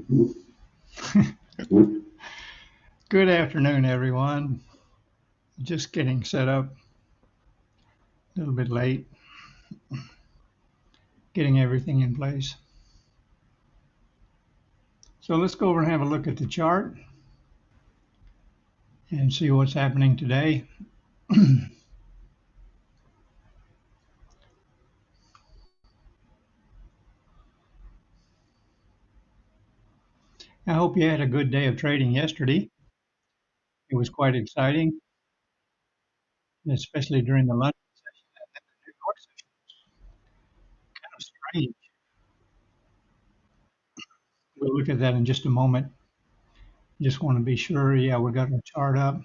Good afternoon, everyone. Just getting set up a little bit late, getting everything in place. So let's go over and have a look at the chart and see what's happening today. I hope you had a good day of trading yesterday. It was quite exciting, especially during the lunch session. And then the New York session was kind of strange. We'll look at that in just a moment. Just want to be sure. Yeah, we got our chart up,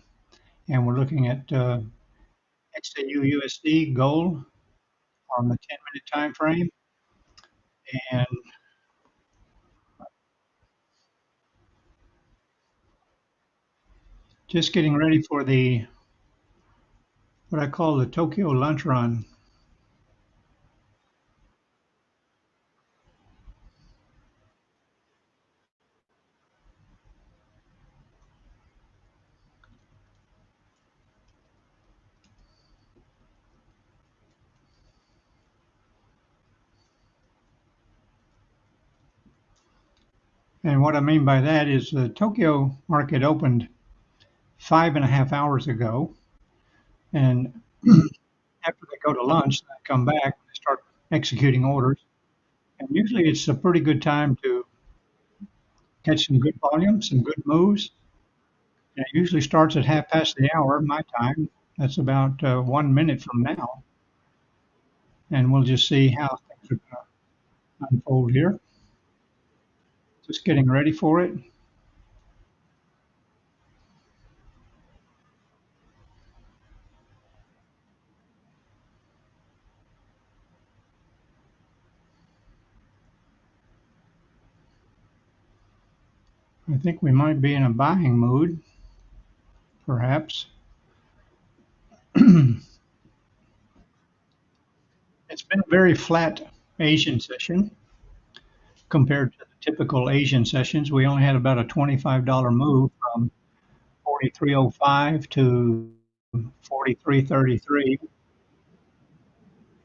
and we're looking at XAU USD gold on the 10-minute time frame, and just getting ready for the what I call the Tokyo lunch run. And what I mean by that is the Tokyo market opened 5.5 hours ago, and after they go to lunch, they come back and they start executing orders. And usually it's a pretty good time to catch some good volume, some good moves. And it usually starts at half past the hour, my time. That's about 1 minute from now. And we'll just see how things are going to unfold here. Just getting ready for it. I think we might be in a buying mood, perhaps. It's been a very flat Asian session compared to the typical Asian sessions. We only had about a $25 move from 43.05 to 43.33.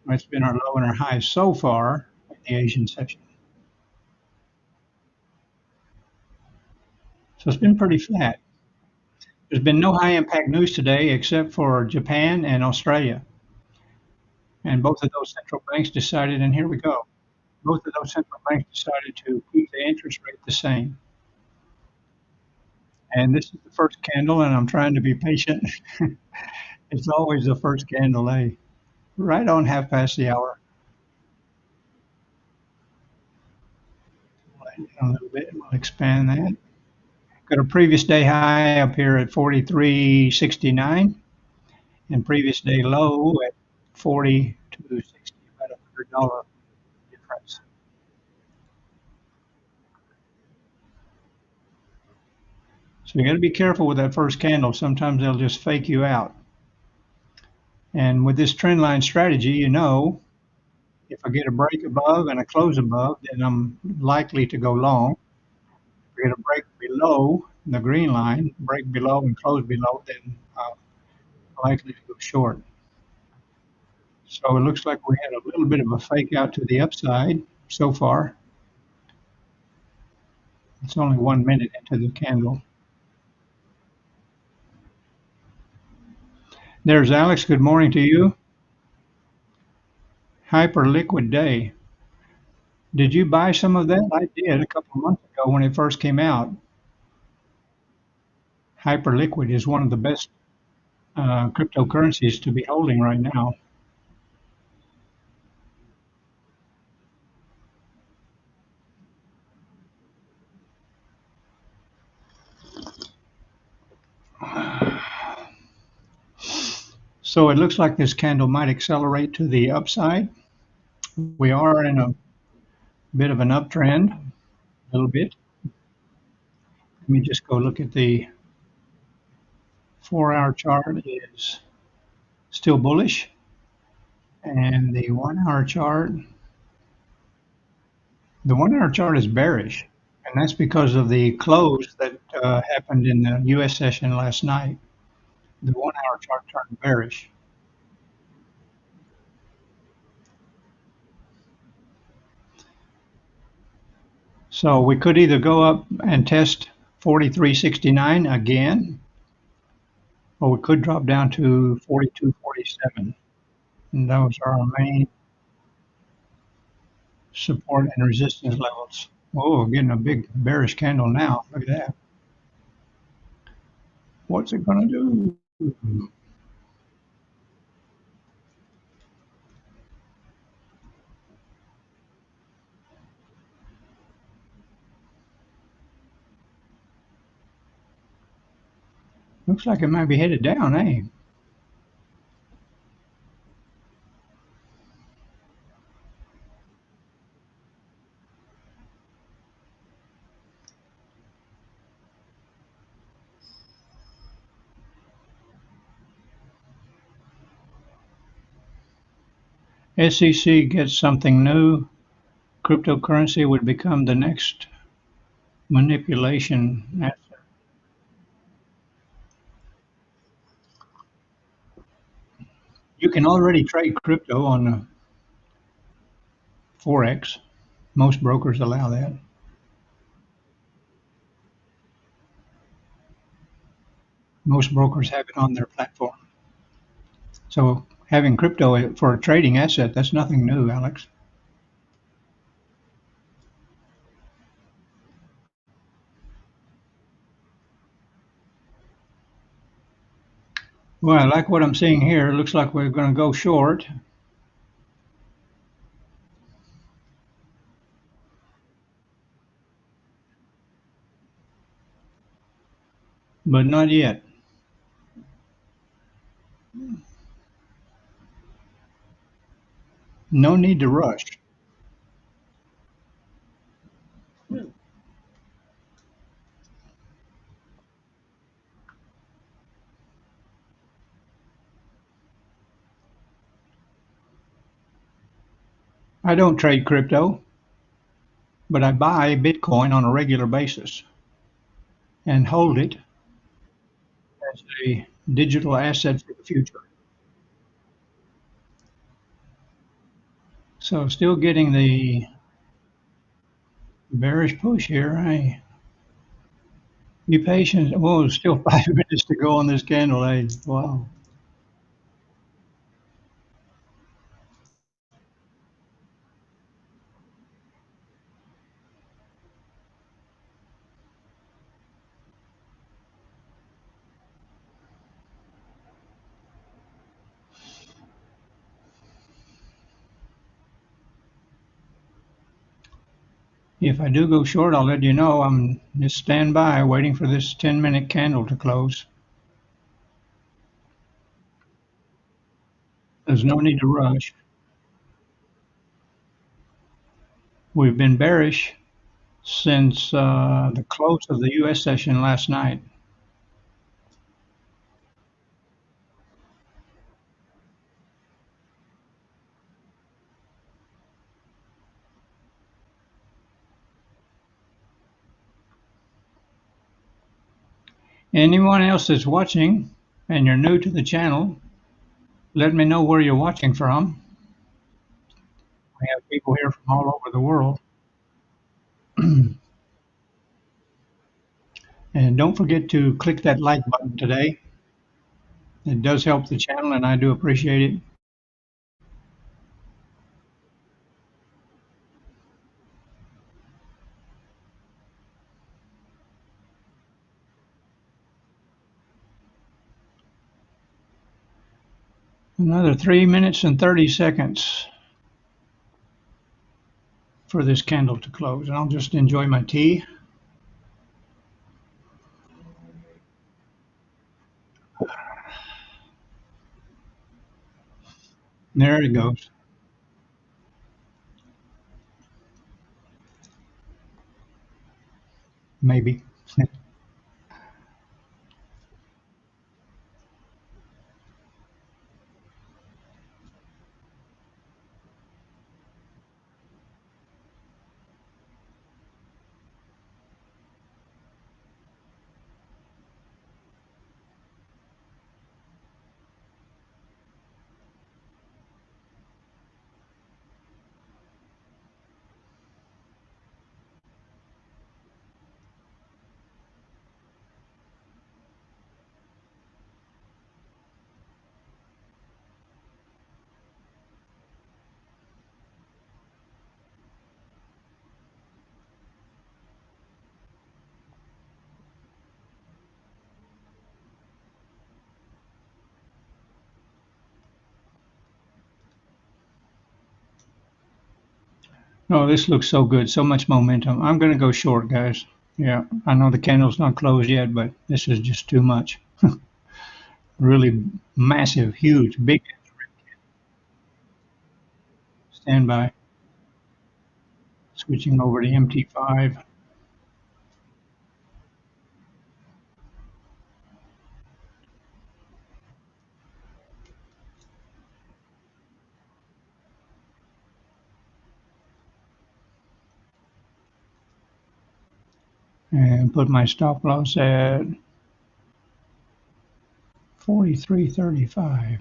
That's been our low and our high so far in the Asian session. So it's been pretty flat. There's been no high impact news today except for Japan and Australia. And both of those central banks decided, and here we go, both of those central banks decided to keep the interest rate the same. And this is the first candle, and I'm trying to be patient. It's always the first candle, right on half past the hour. A little bit, we'll expand that. Got a previous day high up here at 43.69 and previous day low at 42.60, about $100 difference. So you got to be careful with that first candle. Sometimes they'll just fake you out. And with this trend line strategy, if I get a break above and a close above, then I'm likely to go long. If I get a break below the green line, break below and close below, then I'm likely to go short. So it looks like we had a little bit of a fake out to the upside so far. It's only 1 minute into the candle. There's Alex. Good morning to you. Hyper liquid day. Did you buy some of that? I did a couple of months ago when it first came out. Hyper liquid is one of the best cryptocurrencies to be holding right now. So it looks like this candle might accelerate to the upside. We are in a bit of an uptrend, a little bit. Let me just go look at the 4-hour chart is still bullish, and the 1-hour chart is bearish, and and that's because of the close that happened in the U.S. session last night. The 1 hour chart turned bearish. So we could either go up and test 43.69 again, or we could drop down to 42.47. And those are our main support and resistance levels. Oh, getting a big bearish candle now. Look at that. What's it going to do? Looks like it might be headed down, eh? SEC gets something new. Cryptocurrency would become the next manipulation asset. You can already trade crypto on the forex. Most brokers allow that. Most brokers have it on their platform. So having crypto for a trading asset, that's nothing new, Alex. Well, I like what I'm seeing here. It looks like we're going to go short, but not yet. No need to rush. I don't trade crypto, but I buy Bitcoin on a regular basis and hold it as a digital asset for the future. So still getting the bearish push here. Be patient. Whoa, still 5 minutes to go on this candle. Wow. If I do go short, I'll let you know. I'm just stand by waiting for this 10-minute candle to close. There's no need to rush. We've been bearish since the close of the U.S. session last night. Anyone else that's watching and you're new to the channel, let me know where you're watching from. We have people here from all over the world. And don't forget to click that like button today. It does help the channel, and I do appreciate it. Another 3 minutes and 30 seconds for this candle to close. And I'll just enjoy my tea. There it goes. Maybe. Oh, this looks so good. So much momentum. I'm going to go short, guys. Yeah, I know the candle's not closed yet, but this is just too much. Really massive, huge, big. Stand by. Switching over to MT5 and put my stop loss at 43.35.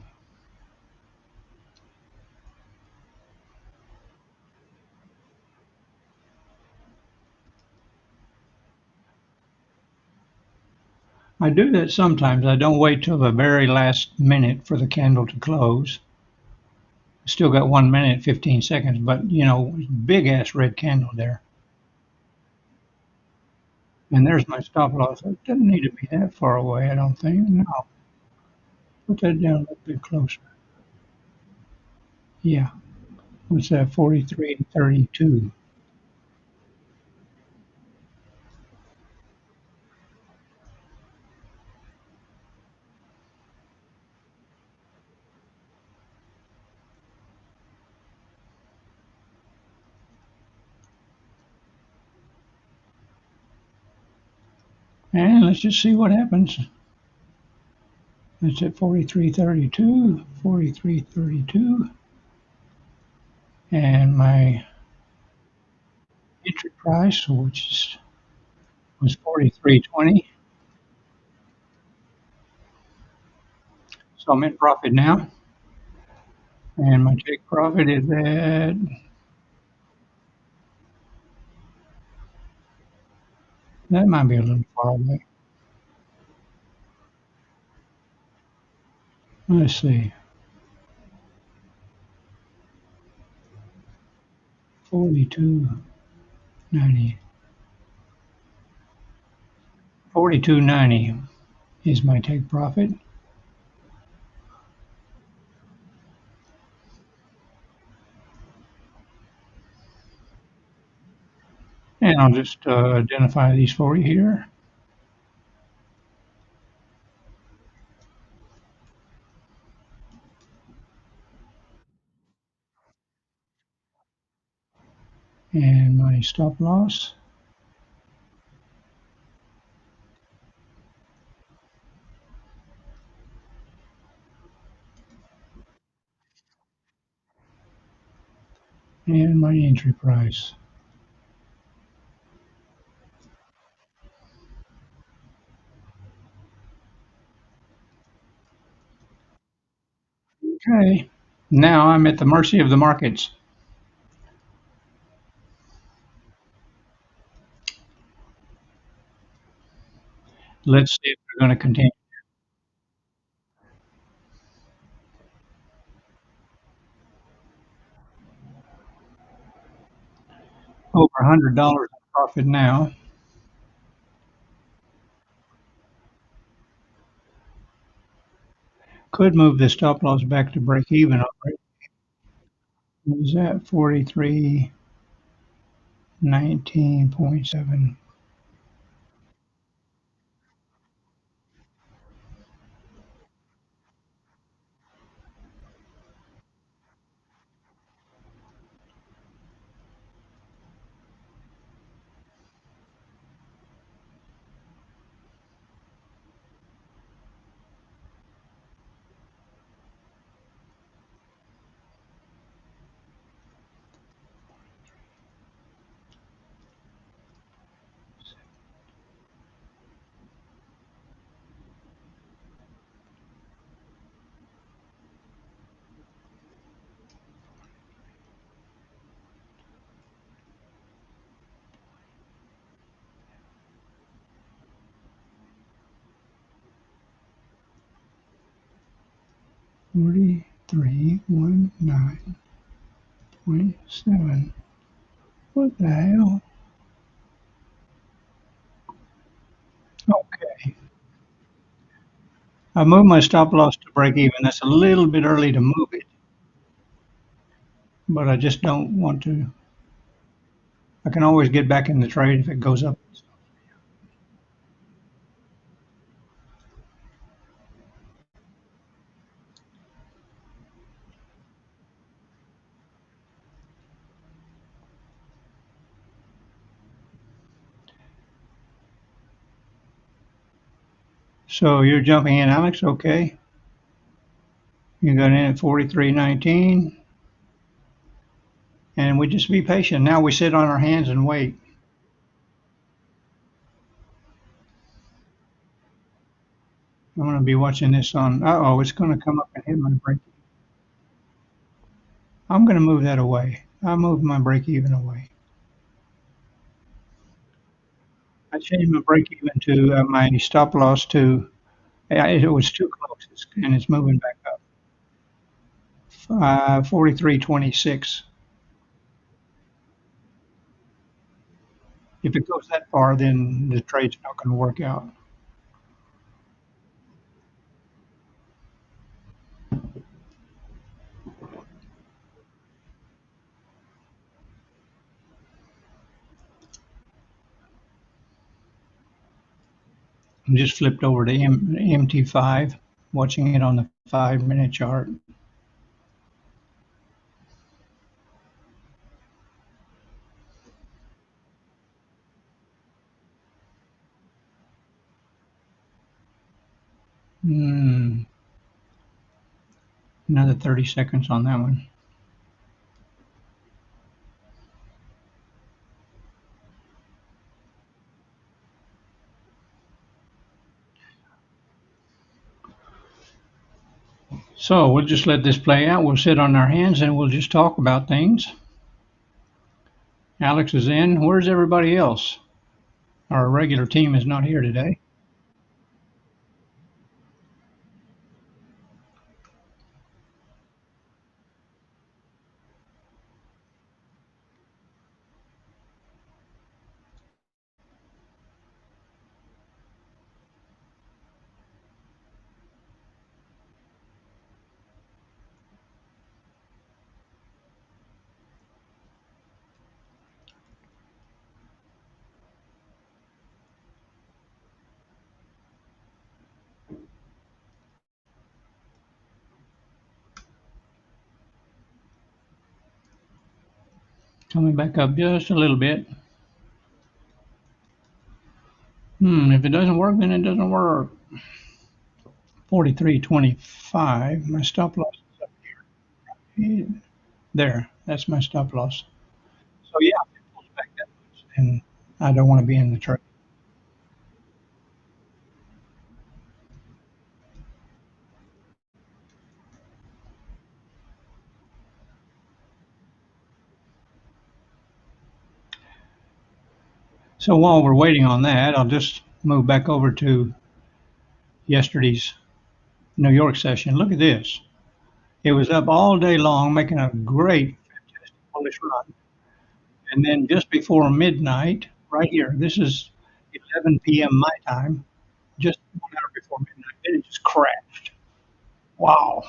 I do that sometimes. I don't wait till the very last minute for the candle to close. Still got 1 minute, 15 seconds, but big ass red candle there. And there's my stop loss. It doesn't need to be that far away, I don't think. No, put that down a little bit closer. Yeah, what's that? 43.32. And let's just see what happens. It's at 43.32, 43.32. And my entry price, was 43.20. So I'm in profit now. And my take profit is at, that might be a little far away. Let's see, 42.90. 42.90 is my take profit. And I'll just identify these for you here. And my stop loss. And my entry price. Okay. Now I'm at the mercy of the markets. Let's see if they're going to continue. Over $100 in profit now. Could move the stop loss back to break even. What is that? 43.19.7. Forty-three, 19.7. What the hell? Okay. I moved my stop loss to break even. That's a little bit early to move it, but I just don't want to. I can always get back in the trade if it goes up. So you're jumping in, Alex. Okay. You got in at 43.19, and we just be patient. Now we sit on our hands and wait. I'm going to be watching this on. Uh-oh, it's going to come up and hit my break. I'm going to move that away. I'll move my break even away. I changed my break even to my stop loss to. It was too close, and it's moving back up. 43.26. If it goes that far, then the trade's not going to work out. I just flipped over to MT5, watching it on the 5-minute chart. Hmm, another 30 seconds on that one. So we'll just let this play out. We'll sit on our hands and we'll just talk about things. Alex is in. Where's everybody else? Our regular team is not here today. Coming back up just a little bit. If it doesn't work, then it doesn't work. 43.25. My stop loss is up here. There. That's my stop loss. So yeah, if it pulls back that much, and I don't want to be in the trade. So while we're waiting on that, I'll just move back over to yesterday's New York session. Look at this. It was up all day long, making a great, fantastic bullish run. And then just before midnight, right here, this is 11 p.m. my time, just 1 hour before midnight, then it just crashed. Wow.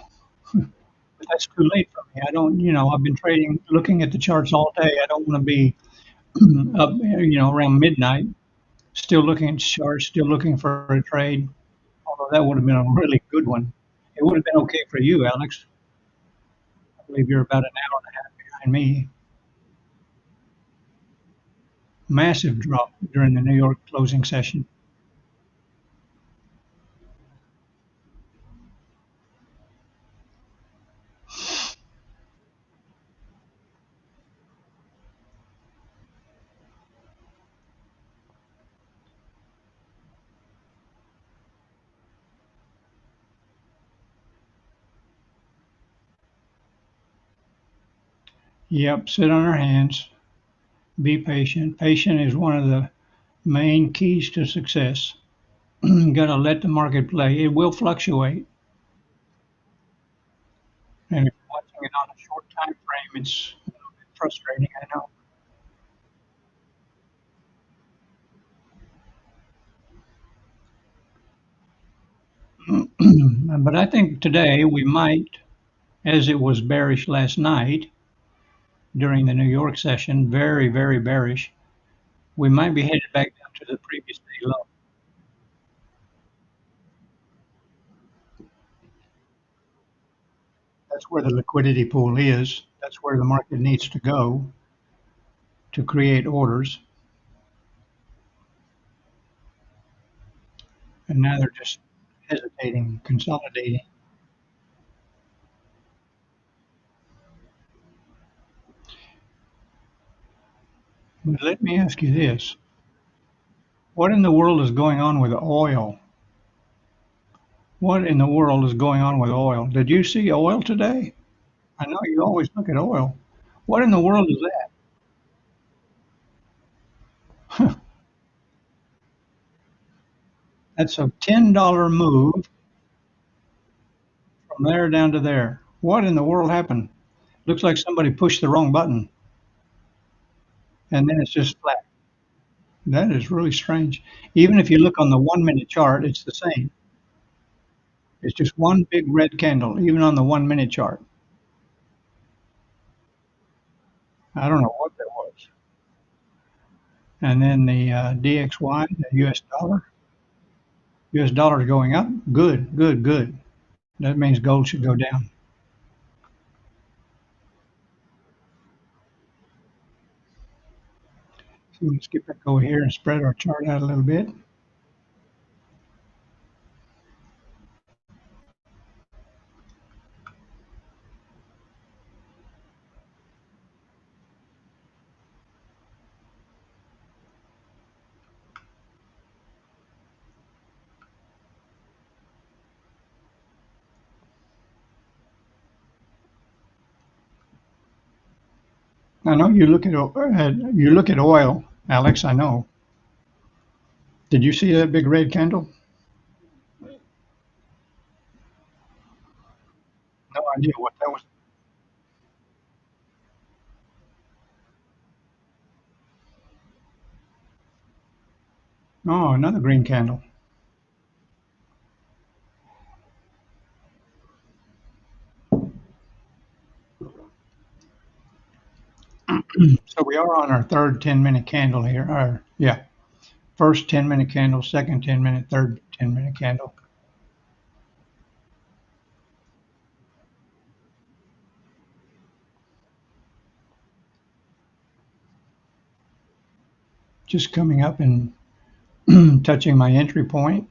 But that's too late for me. I don't, I've been trading, looking at the charts all day. I don't want to be up, around midnight, still looking at charts, still looking for a trade. Although that would have been a really good one. It would have been okay for you, Alex. I believe you're about an hour and a half behind me. Massive drop during the New York closing session. Yep, sit on our hands. Be patient. Patient is one of the main keys to success. You got to let the market play. It will fluctuate. And if you're watching it on a short time frame, it's a little bit frustrating, I know. But I think today we might, as it was bearish last night, during the New York session, very, very bearish. We might be headed back down to the previous day low. That's where the liquidity pool is. That's where the market needs to go to create orders. And now they're just hesitating, consolidating. But let me ask you this. What in the world is going on with oil? What in the world is going on with oil? Did you see oil today? I know you always look at oil. What in the world is that? That's a $10 move from there down to there. What in the world happened? Looks like somebody pushed the wrong button and then it's just flat. That is really strange. Even if you look on the 1 minute chart, it's the same. It's just one big red candle, even on the 1 minute chart. I don't know what that was. And then the DXY, the US dollar is going up. Good, good, good. That means gold should go down. So let's get back over here and spread our chart out a little bit. I know you look at oil, Alex. I know. Did you see that big red candle? No idea what that was. Oh, another green candle. So we are on our third 10-minute candle here. Or yeah, first 10-minute candle, second 10-minute, third 10-minute candle. Just coming up and touching my entry point.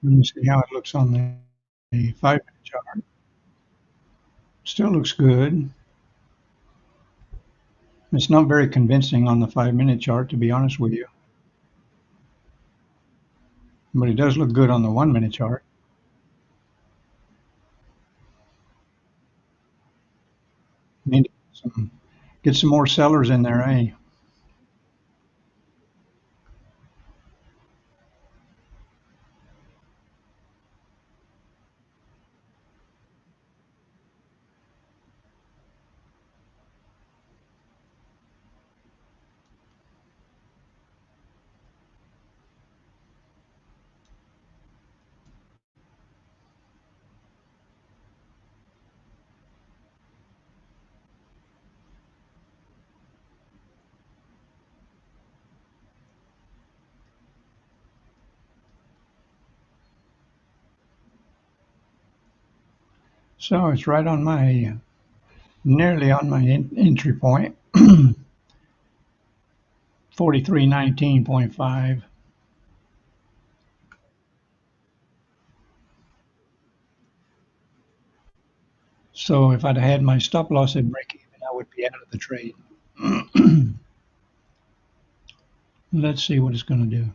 Let me see how it looks on the 5 minute chart. Still looks good. It's not very convincing on the 5 minute chart, to be honest with you, but it does look good on the 1 minute chart. Need to get some more sellers in there, eh? So it's right on my, nearly on my entry point, 4319.5. So if I'd had my stop loss at break even, I would be out of the trade. Let's see what it's going to do.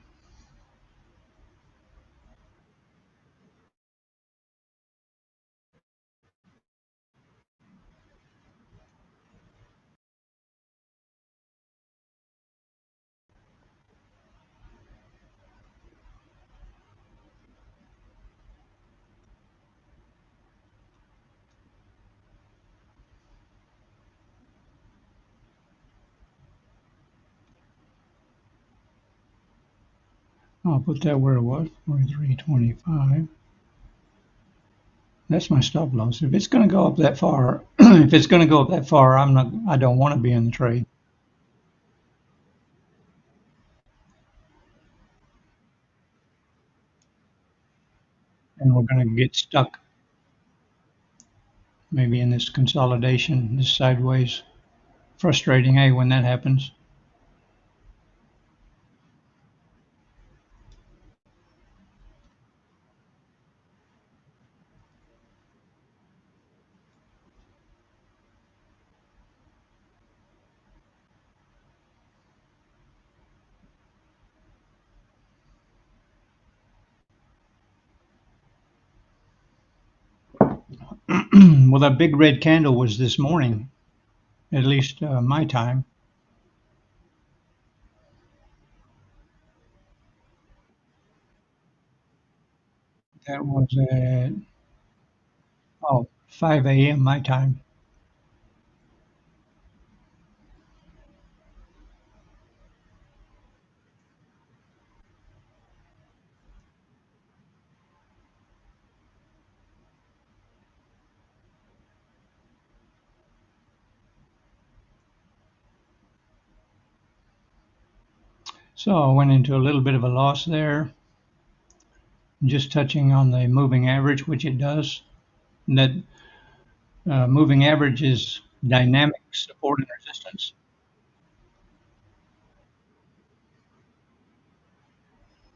I'll put that where it was, 43.25. That's my stop loss. If it's going to go up that far, if it's going to go up that far, I don't want to be in the trade, and we're going to get stuck maybe in this consolidation, this sideways. Frustrating, hey, when that happens. Well, that big red candle was this morning, at least my time. That was at 5 a.m. my time. So I went into a little bit of a loss there, just touching on the moving average, which it does. And that moving average is dynamic support and resistance.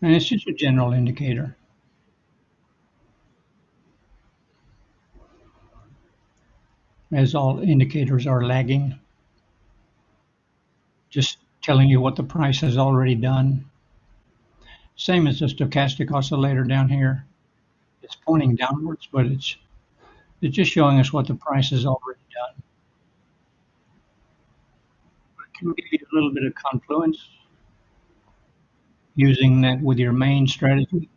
And it's just a general indicator, as all indicators are lagging, just telling you what the price has already done. Same as the stochastic oscillator down here. It's pointing downwards, but it's just showing us what the price has already done. But it can give you a little bit of confluence using that with your main strategy.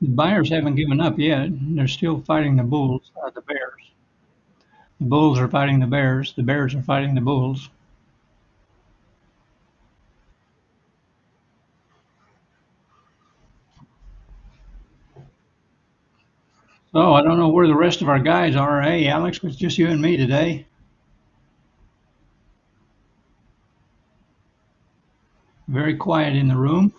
The buyers haven't given up yet. They're still fighting the bears. The bulls are fighting the bears. The bears are fighting the bulls. So I don't know where the rest of our guys are. Hey, Alex, it's just you and me today. Very quiet in the room.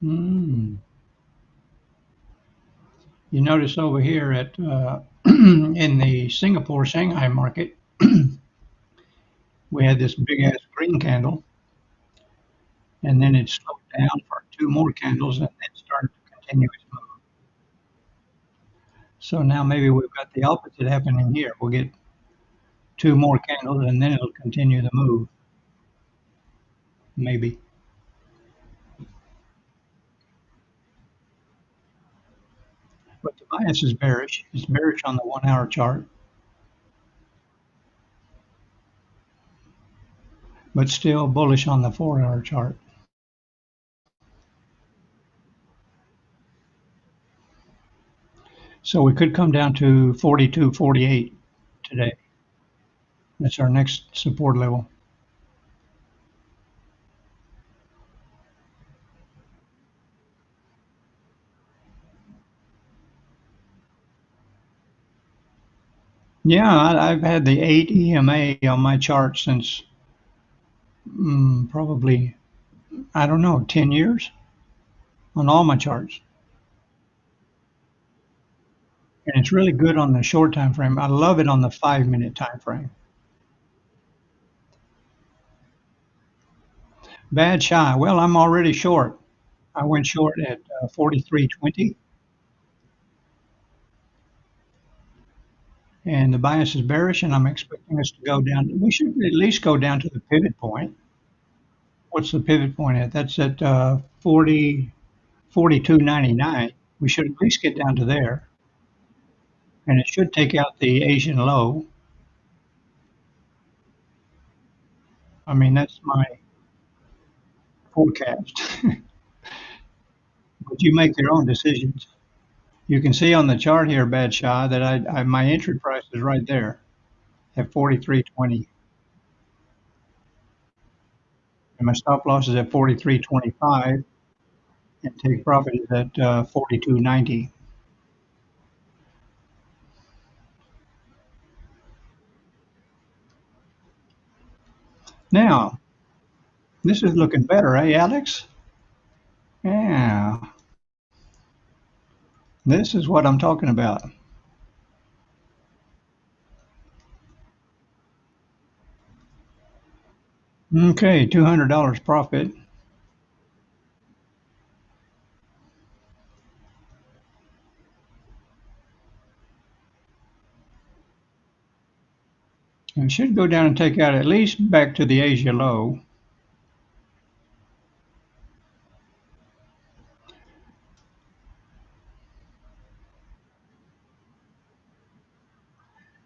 Mm. You notice over here at in the Singapore Shanghai market, we had this big ass green candle, and then it slowed down for two more candles, and then started to continue its move. So now maybe we've got the opposite happening here. We'll get two more candles, and then it'll continue the move. Maybe, but the bias is bearish. It's bearish on the 1 hour chart, but still bullish on the 4 hour chart. So we could come down to 42, 48 today. That's our next support level. Yeah, I've had the 8 EMA on my chart since probably, I don't know, 10 years on all my charts. And it's really good on the short time frame. I love it on the 5 minute time frame. Bad shy. Well, I'm already short. I went short at 43.20. and the bias is bearish, and I'm expecting us to go down. We should at least go down to the pivot point. What's the pivot point at? That's at 42.99. We should at least get down to there, and it should take out the Asian low. I mean, that's my forecast. But you make your own decisions. You can see on the chart here, Bad Shah, that my entry price is right there at 43.20, and my stop loss is at 43.25, and take profit is at 42.90. Now, this is looking better, eh, Alex? Yeah, this is what I'm talking about. Okay, $200 profit. And should go down and take out at least back to the Asia low.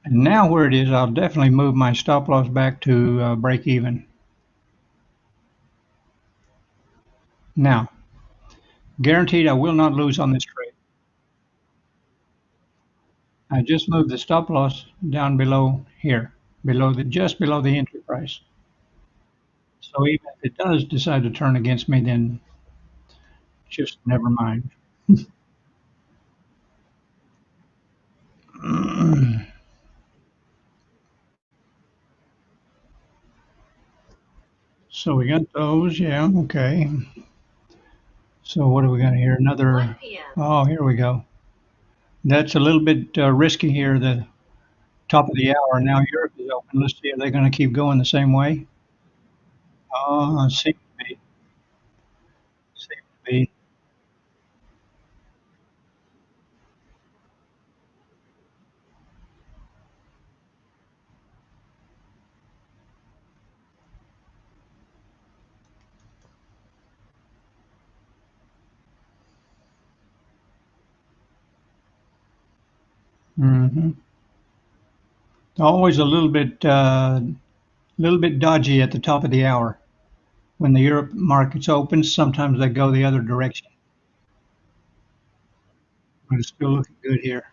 And now where it is, I'll definitely move my stop loss back to break even. Now, guaranteed I will not lose on this trade. I just moved the stop loss down below here, just below the entry price. So even if it does decide to turn against me, then just never mind. So we got those, yeah, okay. So what do we got here? Another. Oh, here we go. That's a little bit risky here. The top of the hour now. Europe is open. Let's see. Are they going to keep going the same way? Oh, seems to be. Seems to be. Hmm. Always a little bit dodgy at the top of the hour. When the Europe markets open, sometimes they go the other direction. But it's still looking good here.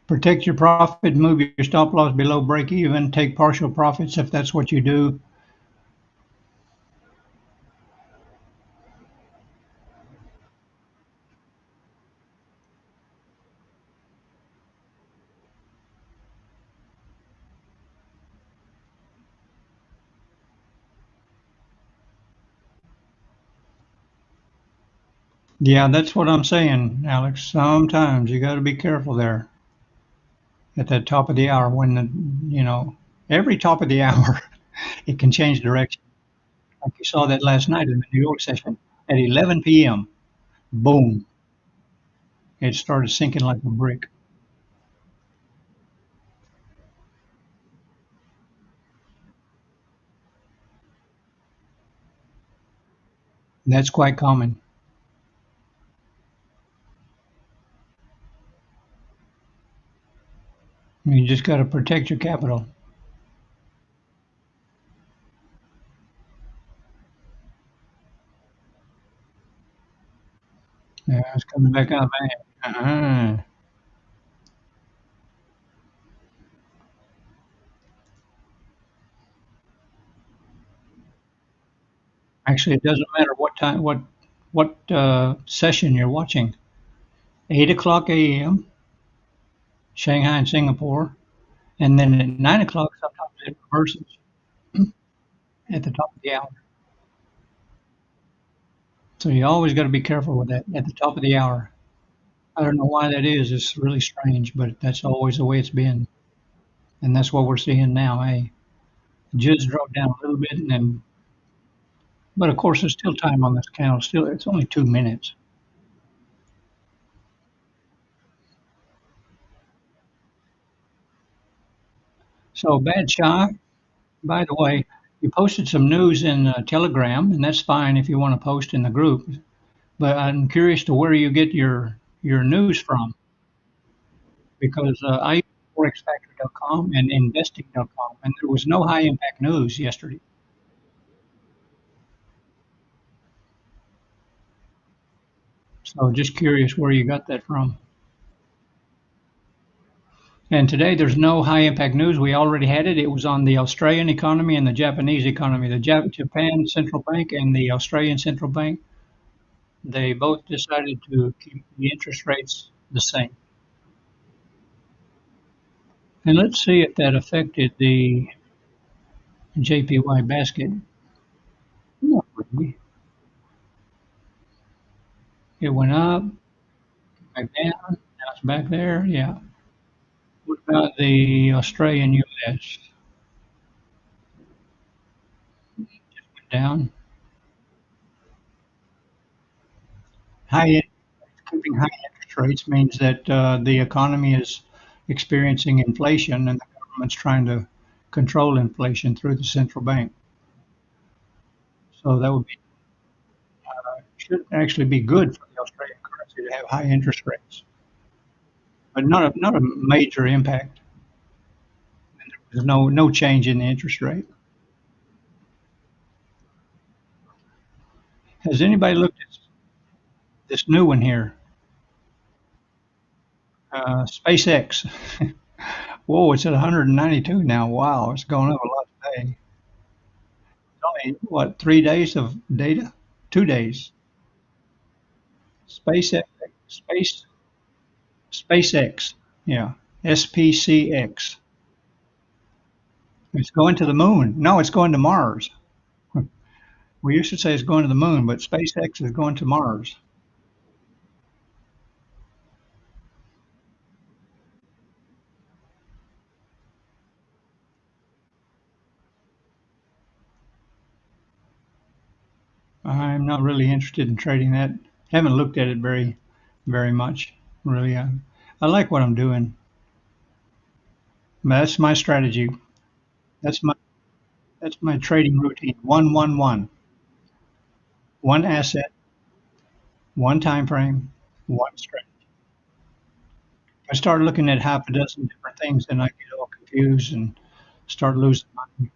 Protect your profit, move your stop loss below break even, take partial profits if that's what you do. Yeah, that's what I'm saying, Alex. Sometimes you got to be careful there at that top of the hour when every top of the hour it can change direction. Like you saw that last night in the New York session at 11 p.m. Boom, it started sinking like a brick. That's quite common. You just got to protect your capital. Yeah, it's coming back up, man. Uh-huh. Actually, it doesn't matter what time, what session you're watching. 8 o'clock a.m. Shanghai and Singapore, and then at 9 o'clock sometimes it reverses at the top of the hour. So you always got to be careful with that at the top of the hour. I don't know why that is. It's really strange, but that's always the way it's been, and that's what we're seeing now. Hey, Just dropped down a little bit, and then, but of course, there's still time on this candle. Still, it's only 2 minutes. So, Bad Shah, by the way, you posted some news in Telegram, and that's fine if you want to post in the group. But I'm curious to where you get your news from because I use forexfactory.com and investing.com, and there was no high impact news yesterday. So, just curious where you got that from. And today there's no high impact news. We already had it. It was on the Australian economy and the Japanese economy. The Japan Central Bank and the Australian Central Bank, they both decided to keep the interest rates the same. And let's see if that affected the JPY basket. Not really. It went up, back down, now it's back there. Yeah. What about the Australian US? Went down. High Keeping high interest rates means that the economy is experiencing inflation and the government's trying to control inflation through the central bank. So that would be should actually be good for the Australian currency to have high interest rates, but not a major impact. There's no change in the interest rate. Has anybody looked at this new one here? SpaceX. Whoa, it's at 192 now. Wow, it's going up a lot today. It's only what 3 days of data? 2 days. SpaceX, Space, SpaceX, yeah, SPCX. It's going to the moon. No, it's going to Mars. We used to say it's going to the moon, but SpaceX is going to Mars. I'm not really interested in trading that. Haven't looked at it very much. Really, I like what I'm doing. That's my strategy. That's my that's my trading routine. 111. One asset, one time frame, one strategy. I start looking at half a dozen different things, and I get all confused and start losing money.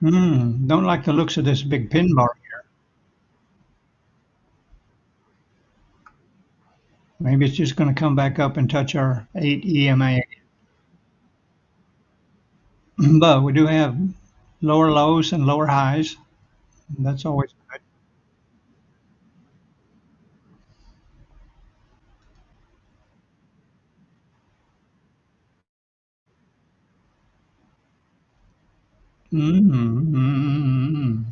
Don't like the looks of this big pin bar here. Maybe it's just going to come back up and touch our 8 EMA. But we do have lower lows and lower highs. That's always good. Mm-hmm.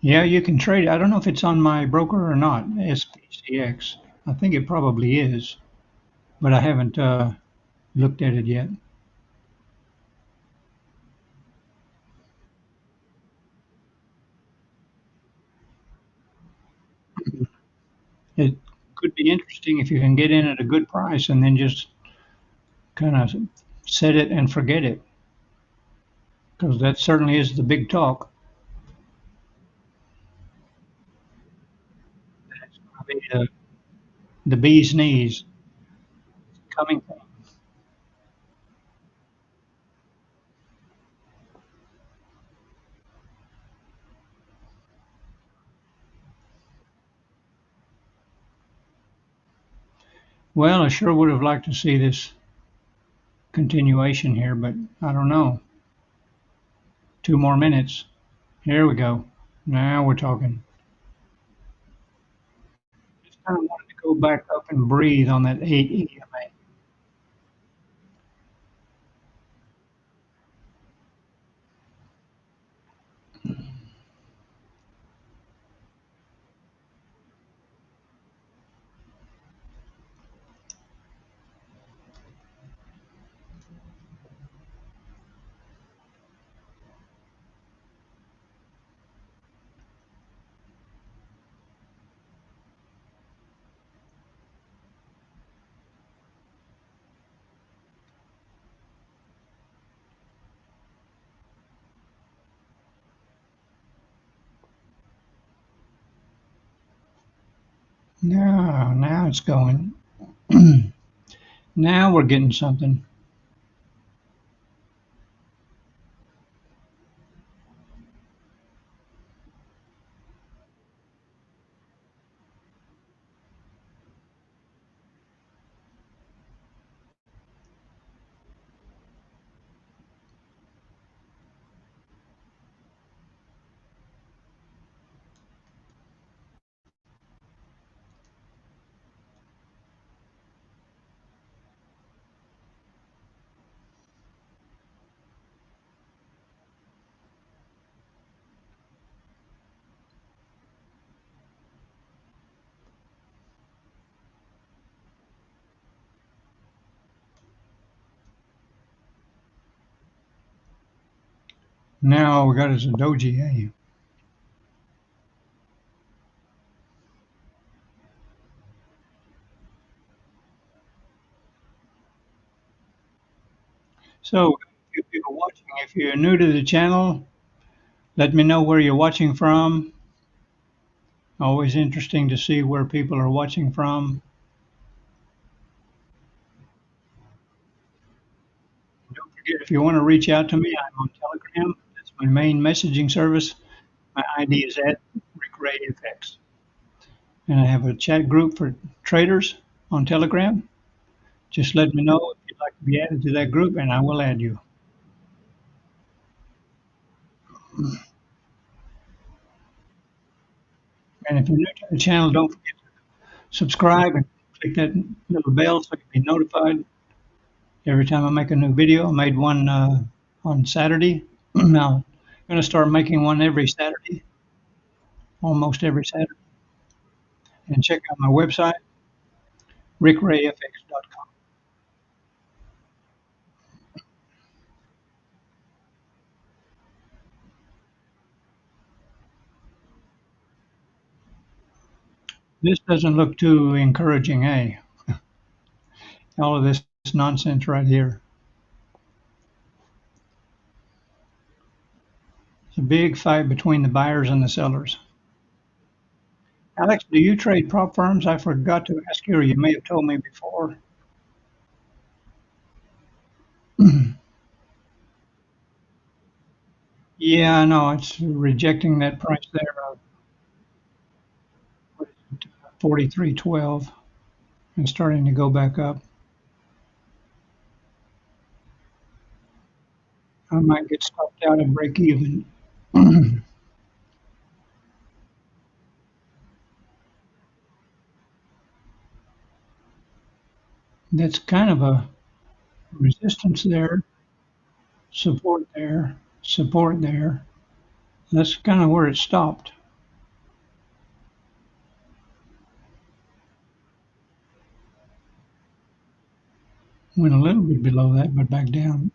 Yeah, you can trade it. I don't know if it's on my broker or not, SPCX. I think it probably is, but I haven't looked at it yet. It could be interesting if you can get in at a good price and then just kind of set it and forget it, because that certainly is the big talk. It's going to be the bee's knees coming. Well, I sure would have liked to see this continuation here, but I don't know. 2 more minutes. Here we go. Now we're talking. Just kind of wanted to go back up and breathe on that 8 EMA. Now it's going. Now we're getting something. Now all we got is a doji. Eh? So, if you're watching, if you're new to the channel, let me know where you're watching from. Always interesting to see where people are watching from. Don't forget, if you want to reach out to me, I'm on Telegram. That's my main messaging service. My ID is at RickRayFX. And I have a chat group for traders on Telegram. Just let me know if you'd like to be added to that group, and I will add you. And if you're new to the channel, don't forget to subscribe and click that little bell so you'll be notified every time I make a new video. I made one on Saturday. Now, I'm going to start making one every Saturday, almost every Saturday. And check out my website, rickrayfx.com. This doesn't look too encouraging, eh? All of this nonsense right here. It's a big fight between the buyers and the sellers. Alex, do you trade prop firms? I forgot to ask you, or you may have told me before. Yeah, I know. It's rejecting that price there of 43.12 and starting to go back up. I might get stopped out and break even. That's kind of a resistance there, support there. That's kind of where it stopped. Went a little bit below that, but back down.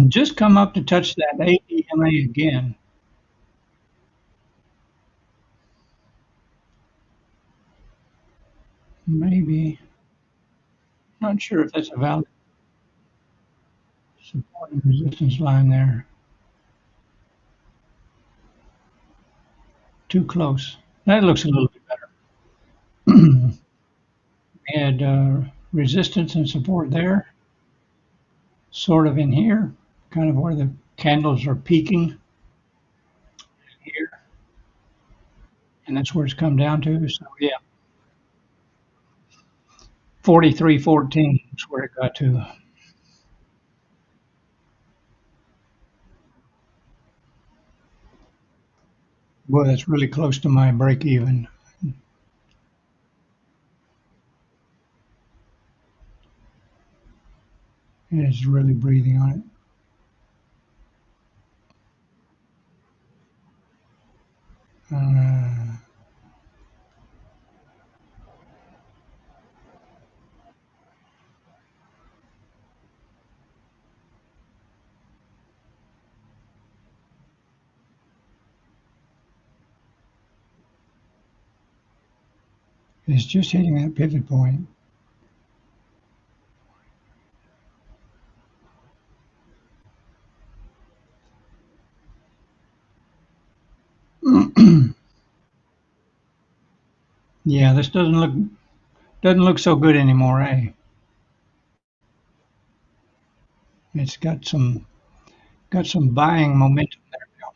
Just come up to touch that 8 EMA again. Maybe. Not sure if that's a valid support and resistance line there. Too close. That looks a little bit better. Had resistance and support there, sort of in here, kind of where the candles are peaking here, and that's where it's come down to. So yeah, 43.14 is where it got to. Boy, that's really close to my break even. It is really breathing on it. It's just hitting that pivot point. Yeah, this doesn't look so good anymore, eh? It's got some buying momentum there now.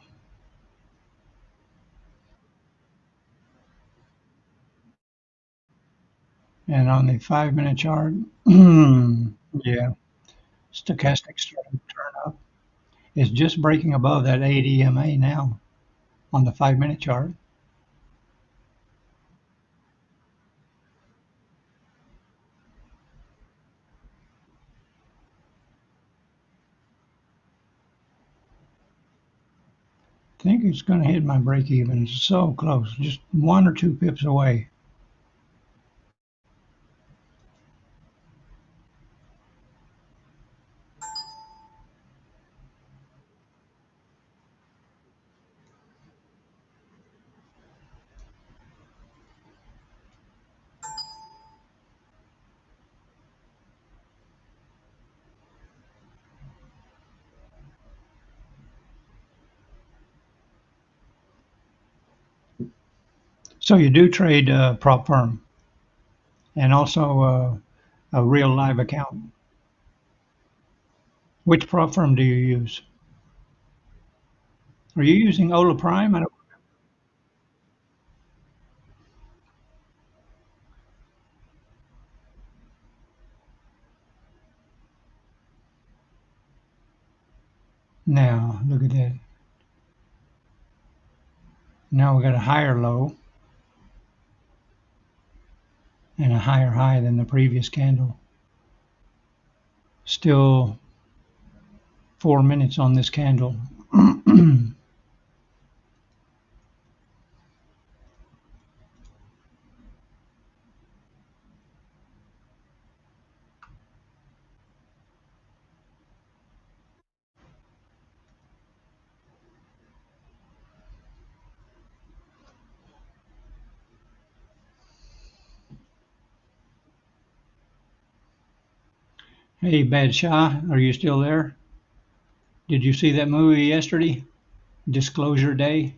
And on the 5 minute chart, yeah, stochastic starting to turn up. It's just breaking above that 8 EMA now on the 5 minute chart. I think it's going to hit my break even. It's so close, just 1 or 2 pips away. So you do trade prop firm and also a real live account. Which prop firm do you use? Are you using Ola Prime? I don't, now look at that. Now we got a higher low and a higher high than the previous candle. Still 4 minutes on this candle. Hey, Bad Shah, are you still there? Did you see that movie yesterday? Disclosure Day?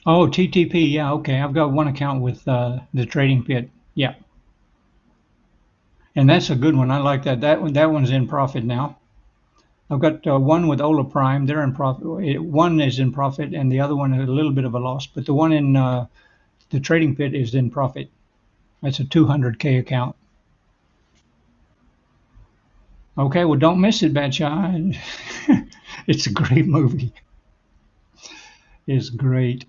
Oh, TTP. Yeah, okay. I've got one account with the Trading Pit. Yeah, and that's a good one. I like that. That one's in profit now. I've got one with Ola Prime. They're in profit. One is in profit, and the other one is a little bit of a loss. But the one in the Trading Pit is in profit. That's a 200K account. Okay, well, don't miss it, Batshah. It's a great movie. It's great.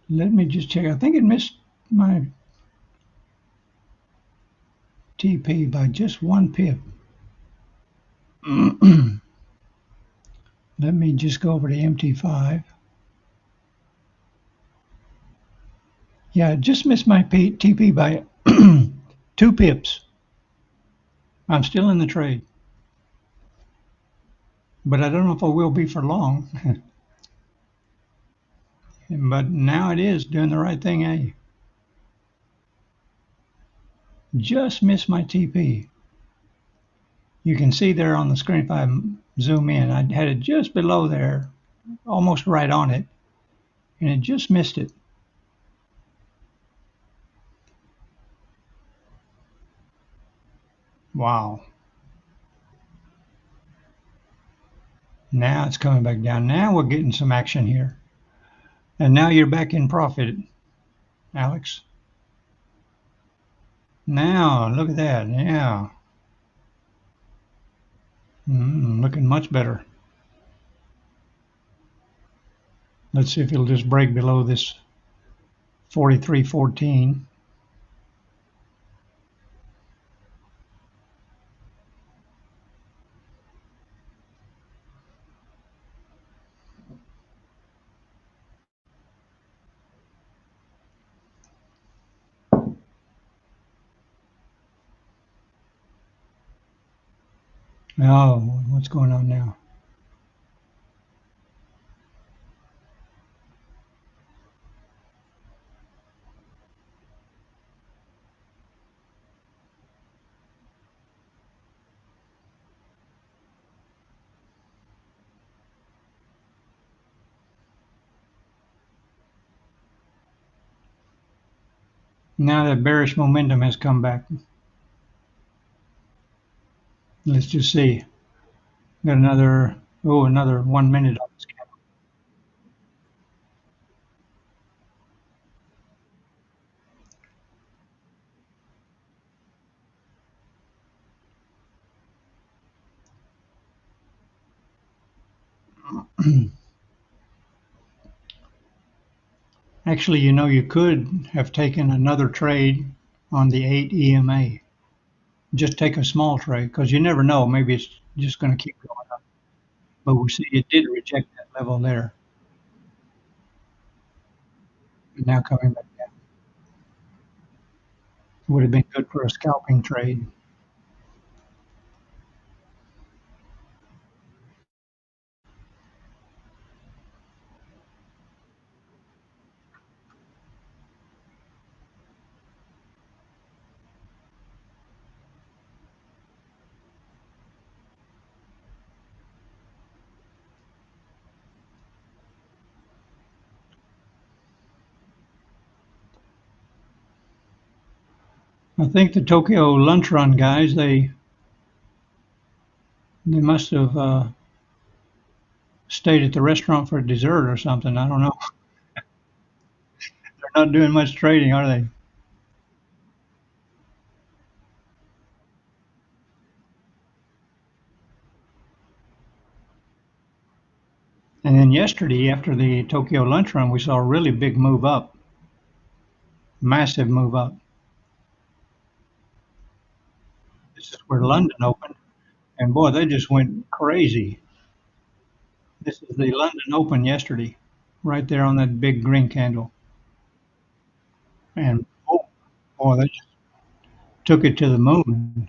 Let me just check. I think it missed my TP by just 1 pip. Let me just go over to MT5. Yeah, it just missed my TP by 2 pips. I'm still in the trade, but I don't know if I will be for long. But now it is doing the right thing, eh? Just missed my TP. You can see there on the screen if I zoom in, I had it just below there, almost right on it. and it just missed it. Wow. Now it's coming back down. Now we're getting some action here. And now you're back in profit, Alex. Now, look at that. Yeah. Looking much better. Let's see if it'll just break below this 43.14. Oh, what's going on now? Now that bearish momentum has come back. Let's just see. Got another 1 minute on this candle. Actually, you could have taken another trade on the 8 EMA. Just take a small trade because you never know. Maybe it's just going to keep going up. But we see it did reject that level there. And now coming back down. Would have been good for a scalping trade. I think the Tokyo lunch run guys, they must have stayed at the restaurant for dessert or something. I don't know. They're not doing much trading, are they? And then yesterday, after the Tokyo lunch run, we saw a really big move up, massive move up. This is where London opened, and boy, they just went crazy. This is the London Open yesterday, right there on that big green candle, and oh, boy, they just took it to the moon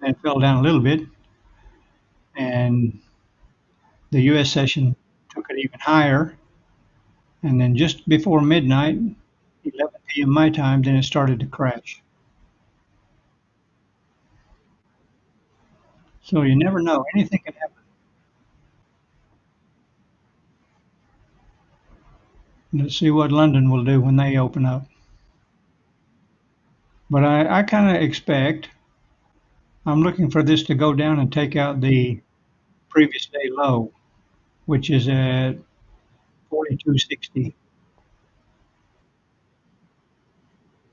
and fell down a little bit, and the U.S. session took it even higher, and then just before midnight, 11 p.m. my time, then it started to crash. So you never know; anything can happen. Let's see what London will do when they open up. But I kind of expect I'm looking for this to go down and take out the previous day low, which is at 42.60.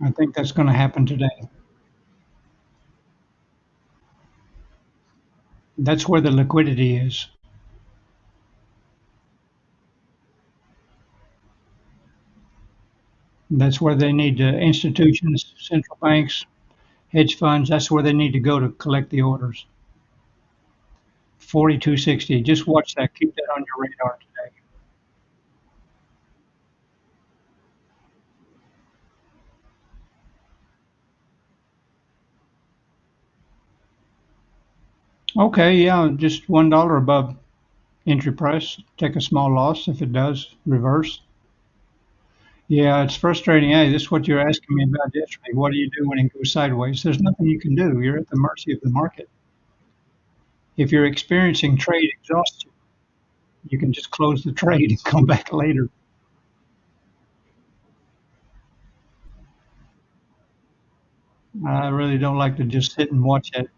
I think that's going to happen today. That's where the liquidity is. That's where they need institutions, central banks, hedge funds. That's where they need to go to collect the orders. 42.60. Just watch that. Keep that on your radar today. Okay, yeah, just $1 above entry price. Take a small loss if it does reverse. Yeah, it's frustrating. Hey, this is what you're asking me about yesterday. What do you do when it goes sideways? There's nothing you can do. You're at the mercy of the market. If you're experiencing trade exhaustion, You can just close the trade and come back later. I really don't like to just sit and watch it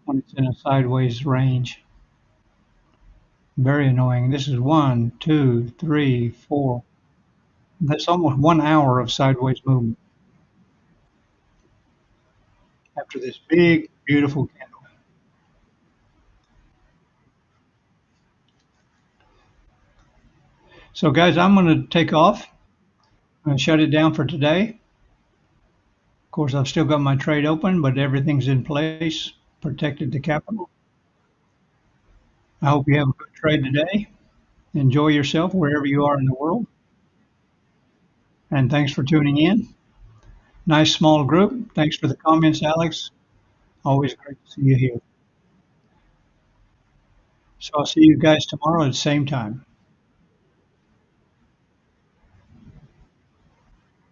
when it's in a sideways range. Very annoying. This is one, two, three, four. That's almost 1 hour of sideways movement after this big, beautiful candle. So, guys, I'm going to take off and shut it down for today. Of course, I've still got my trade open, but everything's in place, protected the capital. I hope you have a good trade today. Enjoy yourself wherever you are in the world. And thanks for tuning in. Nice small group. Thanks for the comments, Alex. Always great to see you here. So I'll see you guys tomorrow at the same time.